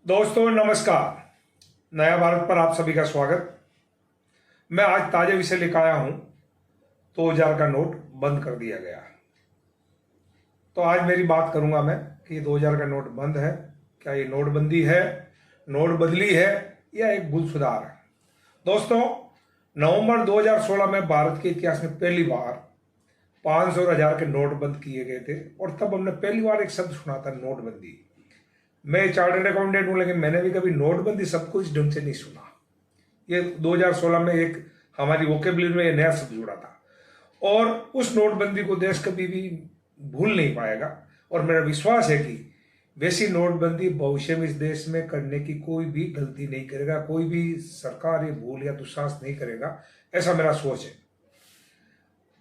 दोस्तों नमस्कार। नया भारत पर आप सभी का स्वागत। मैं आज ताजे विषय लेकर आया हूं। 2000 का नोट बंद कर दिया गया। तो आज मेरी बात करूंगा मैं कि 2000 का नोट बंद है। क्या ये नोटबंदी है, नोट बदली है या एक भूल सुधार है? दोस्तों, नवंबर 2016 में भारत के इतिहास में पहली बार 500 और 1000 के नोट बंद किए गए थे और तब हमने पहली बार एक शब्द सुना था, नोटबंदी। मैं चार्टर्ड अकाउंटेंट हूं, लेकिन मैंने भी कभी नोटबंदी शब्द को इस ढंग से नहीं सुना। ये 2016 में एक हमारी वोकेबलरी में नया शब्द जुड़ा था और उस नोटबंदी को देश कभी भी भूल नहीं पाएगा। और मेरा विश्वास है कि वैसी नोटबंदी भविष्य में इस देश में करने की कोई भी गलती नहीं करेगा, कोई भी सरकार ये भूल या दुस्साहस नहीं करेगा, ऐसा मेरा सोच है।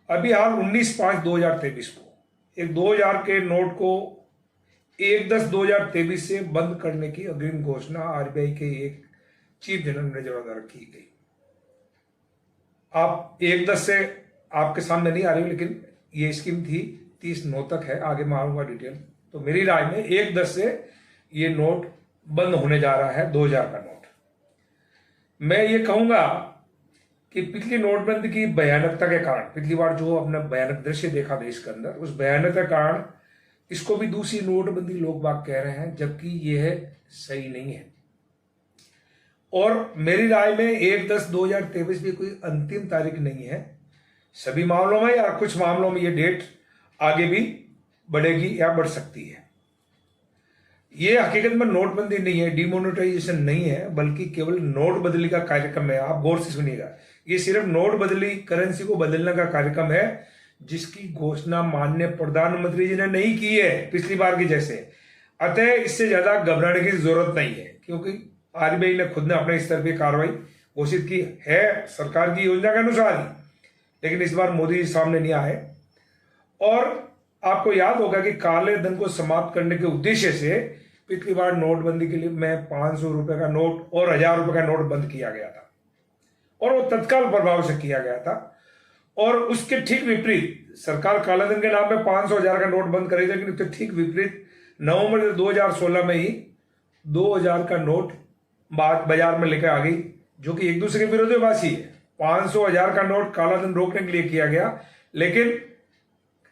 अभी हाल 19/5/2023 को एक 2000 के नोट को 1/10/2023 से बंद करने की अग्रिम घोषणा आरबीआई के एक चीफ जनरल मैनेजर द्वारा की गई। आप 1/10 से आपके सामने नहीं आ रही, लेकिन ये स्कीम थी 30/9 तक है। आगे मैं आऊंगा डिटेल। तो मेरी राय में 1/10 से ये नोट बंद होने जा रहा है, 2000 का नोट। मैं ये कहूंगा कि पिछली नोटबंदी की भयानकता के कारण, पिछली बार जो अपना भयानक दृश्य देखा देश के अंदर, उस भयानकता के कारण इसको भी दूसरी नोटबंदी लोग बाग कह रहे हैं, जबकि यह सही नहीं है। और मेरी राय में 1/10/2023 भी कोई अंतिम तारीख नहीं है। सभी मामलों में या कुछ मामलों में ये डेट आगे भी बढ़ेगी या बढ़ सकती है। ये हकीकत में नोटबंदी नहीं है, डिमोनेटाइजेशन नहीं है, बल्कि केवल नोट बदली का कार्यक्रम है। आप गौर से सुनिएगा, ये सिर्फ नोट बदली, करेंसी को बदलने का कार्यक्रम है, जिसकी घोषणा माननीय प्रधानमंत्री जी ने नहीं की है पिछली बार की जैसे। अतः इससे ज्यादा घबराने की जरूरत नहीं है, क्योंकि आरबीआई ने खुद ने अपने स्तर पर कार्रवाई घोषित की है सरकार की योजना के अनुसार ही, लेकिन इस बार मोदी जी सामने नहीं आए। और आपको याद होगा कि काले धन को समाप्त करने के उद्देश्य से पिछली बार नोटबंदी के लिए मैं 500 रुपए का नोट और 1000 रुपए का नोट बंद किया गया था, और वो तत्काल प्रभाव से किया गया था। और उसके ठीक विपरीत सरकार कालाधन के नाम पे 500-1000 का नोट बंद करेगी, लेकिन उसके ठीक विपरीत नवंबर 2016 में ही 2000 का नोट बाजार में लेकर आ गई, जो कि एक दूसरे के विरोधाभासी है। 500-1000 का नोट कालाधन रोकने के लिए किया गया, लेकिन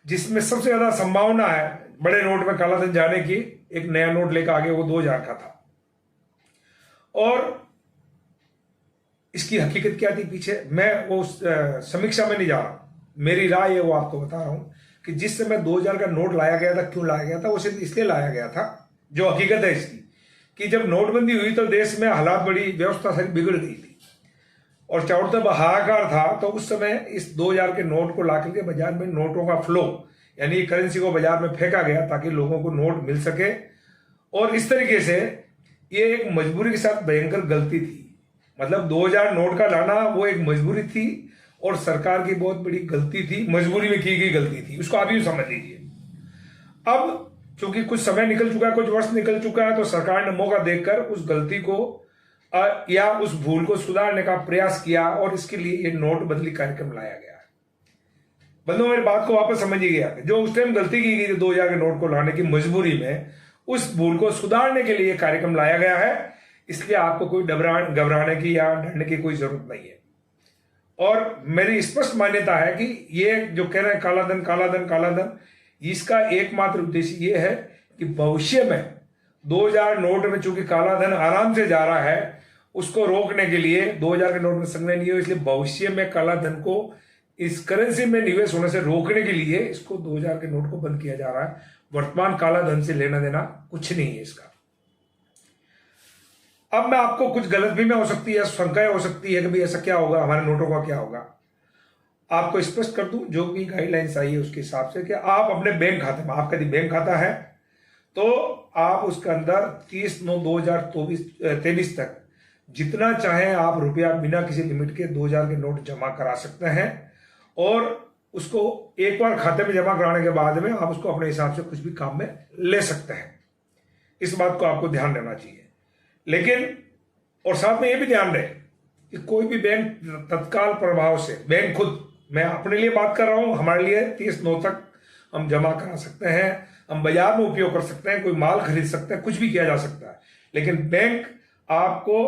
जिसमें सबसे ज्यादा संभावना है बड़े नोट में कालाधन जाने की, एक नया नोट लेकर आगे, वो 2000 का था। और इसकी हकीकत क्या थी पीछे, मैं वो समीक्षा में नहीं जा रहा। मेरी राय है वो आपको बता रहा हूं कि जिस समय 2000 का नोट लाया गया था, क्यों लाया गया था, वो सिर्फ इसलिए लाया गया था, जो हकीकत है इसकी, कि जब नोटबंदी हुई तो देश में हालात, बड़ी व्यवस्था सारी बिगड़ गई थी और चारों तरफ हाहाकार था। तो उस समय इस 2000 के नोट को ला करके बाजार में नोटों का फ्लो, यानी करेंसी को बाजार में फेंका गया ताकि लोगों को नोट मिल सके। और इस तरीके से ये एक मजबूरी के साथ भयंकर गलती थी। मतलब 2000 नोट का लाना वो एक मजबूरी थी और सरकार की बहुत बड़ी गलती थी, मजबूरी में की गई गलती थी, उसको आप ही समझ लीजिए। अब चूंकि कुछ समय निकल चुका है, कुछ वर्ष निकल चुका है, तो सरकार ने मौका देखकर उस गलती को या उस भूल को सुधारने का प्रयास किया और इसके लिए ये नोट बदली कार्यक्रम लाया गया। बंधुओं, मेरी बात को वापस समझिएगा, जो उस टाइम गलती की गई थी 2000 के नोट को लाने की मजबूरी में, उस भूल को सुधारने के लिए कार्यक्रम लाया गया है। इसलिए आपको कोई घबराने की या डरने की कोई जरूरत नहीं है। और मेरी स्पष्ट मान्यता है कि ये जो कह रहे हैं कालाधन कालाधन कालाधन, इसका एकमात्र उद्देश्य ये है कि भविष्य में 2000 नोट में चूंकि कालाधन आराम से जा रहा है, उसको रोकने के लिए 2000 के नोट में संग्रह नहीं हो, इसलिए भविष्य में कालाधन को इस करेंसी में निवेश होने से रोकने के लिए इसको 2000 के नोट को बंद किया जा रहा है। वर्तमान कालाधन से लेना देना कुछ नहीं है इसका। अब मैं आपको कुछ गलतफहमी हो सकती है, शंकाएं हो सकती है कि भाई ऐसा क्या होगा, हमारे नोटों का क्या होगा। आपको स्पष्ट कर दूं, जो भी गाइडलाइंस आई है उसके हिसाब से, कि आप अपने बैंक खाते में, आपका यदि बैंक खाता है तो आप उसके अंदर 30/9/2023 तक जितना चाहे आप रुपया बिना किसी लिमिट के 2000 के नोट जमा करा सकते हैं। और उसको एक बार खाते में जमा कराने के बाद में आप उसको अपने हिसाब से कुछ भी काम में ले सकते हैं। इस बात को आपको ध्यान देना चाहिए। लेकिन और साथ में यह भी ध्यान रहे कि कोई भी बैंक तत्काल प्रभाव से, बैंक खुद, मैं अपने लिए बात कर रहा हूं, हमारे लिए 30/9 तक हम जमा करा सकते हैं, हम बाजार में उपयोग कर सकते हैं, कोई माल खरीद सकते हैं, कुछ भी किया जा सकता है। लेकिन बैंक आपको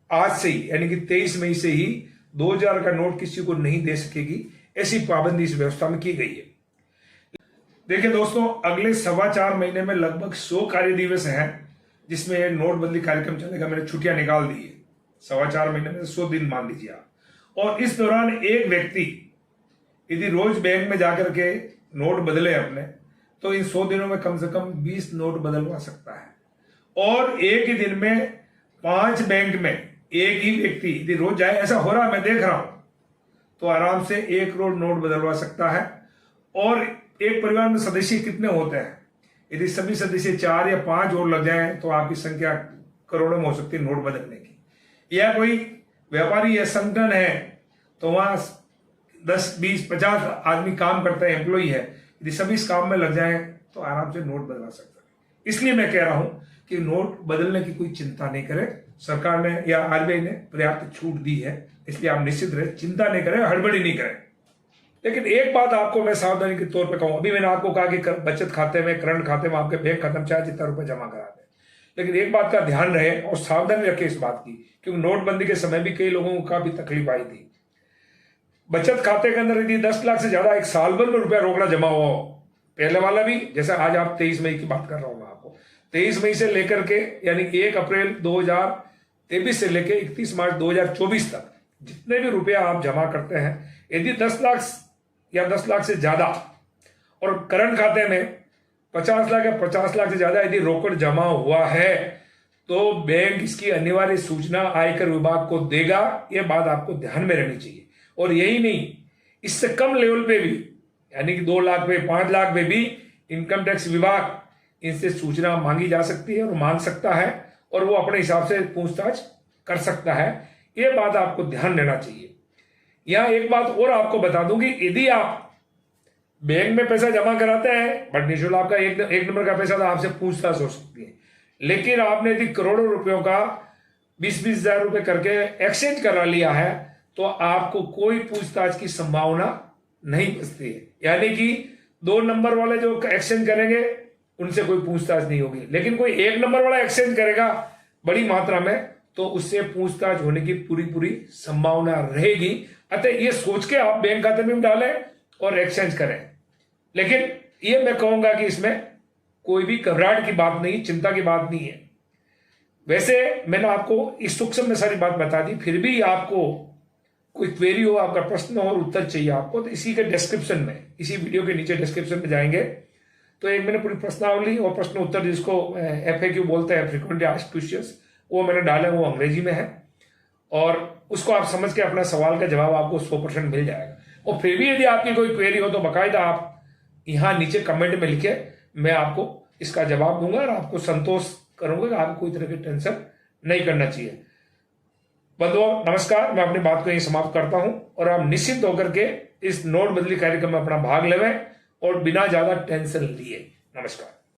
आज से ही यानी कि 23 मई से ही 2000 का नोट किसी को नहीं दे सकेगी, ऐसी पाबंदी इस व्यवस्था में की गई है। देखिए दोस्तों, अगले 4.25 महीने में लगभग 100 कार्य दिवस हैं जिसमें नोटबंदी कार्यक्रम चलेगा। मैंने छुट्टियां निकाल दी है 4.25 महीने में 100 दिन मान लीजिए आप। और इस दौरान एक व्यक्ति यदि रोज बैंक में जाकर के नोट बदले अपने, तो इन 100 दिनों में कम से कम 20 नोट बदलवा सकता है। और एक ही दिन में 5 बैंक में एक ही व्यक्ति यदि रोज जाए, ऐसा हो रहा मैं देख रहा हूं, तो आराम से 1 करोड़ नोट बदलवा सकता है। और एक परिवार में सदस्य कितने होते हैं, यदि सभी सदस्य 4 या 5 और लग जाएं तो आपकी संख्या करोड़ों में हो सकती है नोट बदलने की। या कोई व्यापारी या संगठन है तो वहां 10, 20, 50 आदमी काम करते हैं, एम्प्लॉई है, यदि सभी इस काम में लग जाएं तो आराम से नोट बदला सकता है। इसलिए मैं कह रहा हूं कि नोट बदलने की कोई चिंता नहीं करें। सरकार ने या आरबीआई ने पर्याप्त छूट दी है, इसलिए आप निश्चित रहे, चिंता नहीं करें, हड़बड़ी नहीं करें। लेकिन एक बात आपको मैं सावधानी के तौर पे कहूं, अभी मैंने आपको कहा कि बचत खाते में, करंट खाते में आपके बैंक खाता में चाहे जितना रुपए जमा करा दें, लेकिन एक बात का ध्यान रहे और सावधानी रखें इस बात की, क्योंकि नोटबंदी के समय भी कई लोगों को काफी तकलीफ आई थी। बचत खाते के अंदर यदि 10 लाख से ज्यादा एक साल भर में रुपया रोकड़ा जमा हुआ हो, पहले वाला भी, जैसे आज आप 23 मई की बात कर रहा हूं मैं आपको, 23 मई से लेकर के यानी 1 अप्रैल 2023 से लेकर 31 मार्च 2024 तक जितने भी रुपया आप जमा करते हैं, यदि 10 लाख या 10 लाख से ज्यादा और करंट खाते में 50 लाख या 50 लाख से ज्यादा यदि रोकड़ जमा हुआ है, तो बैंक इसकी अनिवार्य सूचना आयकर विभाग को देगा। यह बात आपको ध्यान में रहनी चाहिए। और यही नहीं, इससे कम लेवल पे भी यानी कि 2 लाख पे, 5 लाख पे भी इनकम टैक्स विभाग इनसे सूचना मांगी जा सकती है और मांग सकता है, और वो अपने हिसाब से पूछताछ कर सकता है। यह बात आपको ध्यान देना चाहिए। यहां एक बात और आपको बता दूं कि यदि आप बैंक में पैसा जमा कराते हैं, बट निःशुल्क आपका एक नंबर का पैसा, तो आपसे पूछताछ हो सकती है। लेकिन आपने यदि करोड़ों रुपयों का 20-20 हजार रुपए करके एक्सचेंज करा लिया है, तो आपको कोई पूछताछ की संभावना नहीं बचती है। यानी कि 2 नंबर वाले जो एक्सचेंज करेंगे उनसे कोई पूछताछ नहीं होगी, लेकिन कोई 1 नंबर वाला एक्सचेंज करेगा बड़ी मात्रा में, तो उससे पूछताछ होने की पूरी संभावना रहेगी। अतः ये सोच के आप बैंक खाते में डालें और एक्सचेंज करें। लेकिन ये मैं कहूंगा कि इसमें कोई भी घबराहट की बात नहीं, चिंता की बात नहीं है। वैसे मैंने आपको इस सूक्ष्म में सारी बात बता दी, फिर भी आपको कोई क्वेरी हो, आपका प्रश्न हो और उत्तर चाहिए आपको, तो इसी के डिस्क्रिप्शन में, इसी वीडियो के नीचे डिस्क्रिप्शन में जाएंगे तो एक मैंने पूरी प्रश्नावली और प्रश्न उत्तर, जिसको FAQ बोलते हैं, फ्रीक्वेंटली आस्क्ड क्वेश्चंस, वो मैंने डाले, वो अंग्रेजी में है, और उसको आप समझ के अपना सवाल का जवाब आपको 100% मिल जाएगा। और फिर भी यदि आपकी कोई क्वेरी हो तो बाकायदा आप यहाँ नीचे कमेंट में लिखे, मैं आपको इसका जवाब दूंगा और आपको संतोष करूंगा कि आपको कोई तरह की टेंशन नहीं करना चाहिए। बंधुओं नमस्कार, मैं अपनी बात को यहीं समाप्त करता हूं और आप निश्चित होकर के इस नोट बदली कार्यक्रम में अपना भाग लेवें और बिना ज्यादा टेंशन लिए। नमस्कार।